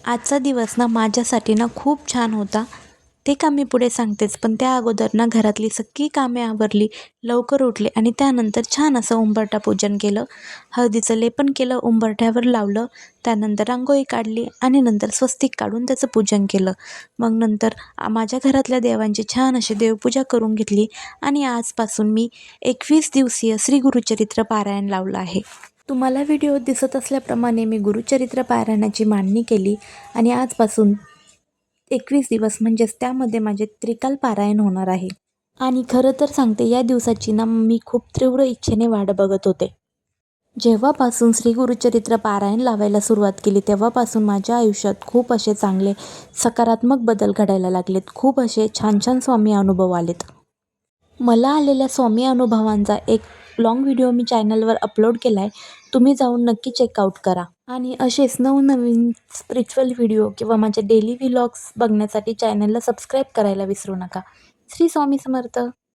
आजचा दिवस ना माझ्यासाठी ना खूप छान होता. ते काम मी पुढे सांगतेच, पण त्या अगोदर ना घरातली सगळी कामे आवरली, लवकर उठले आणि त्यानंतर छान असं उंबरठा पूजन केलं. हळदीचं लेपन केलं, उंबरठ्यावर लावलं. त्यानंतर रांगोळी काढली आणि नंतर स्वस्तिक काढून त्याचं पूजन केलं. मग नंतर माझ्या घरातल्या देवांची छान अशी देवपूजा करून घेतली आणि आजपासून मी 21 दिवसीय श्री गुरुचरित्र पारायण लावलं आहे. तुम्हाला व्हिडिओ दिसत असल्याप्रमाणे मी गुरुचरित्र पारायणाची मांडणी केली आणि आजपासून 21 दिवस म्हणजेच त्यामध्ये माझे त्रिकाल पारायण होणार आहे. आणि खरं तर सांगते, या दिवसाची ना मी खूप तीव्र इच्छेने वाट बघत होते. जेव्हापासून श्री गुरुचरित्र पारायण लावायला सुरुवात केली तेव्हापासून माझ्या आयुष्यात खूप असे चांगले सकारात्मक बदल घडायला लागलेत. खूप असे छान छान स्वामी अनुभव आलेत. मला आलेल्या स्वामी अनुभवांचा एक लॉंग व्हिडिओ मी चॅनलवर अपलोड केला आहे. तुम्ही जाऊन नक्की चेकआउट करा. आणि असेच नवनवीन स्पिरिच्युअल व्हिडिओ किंवा माझे डेली व्लॉग्स बघण्यासाठी चॅनलला सबस्क्राईब करायला विसरू नका. श्री स्वामी समर्थ.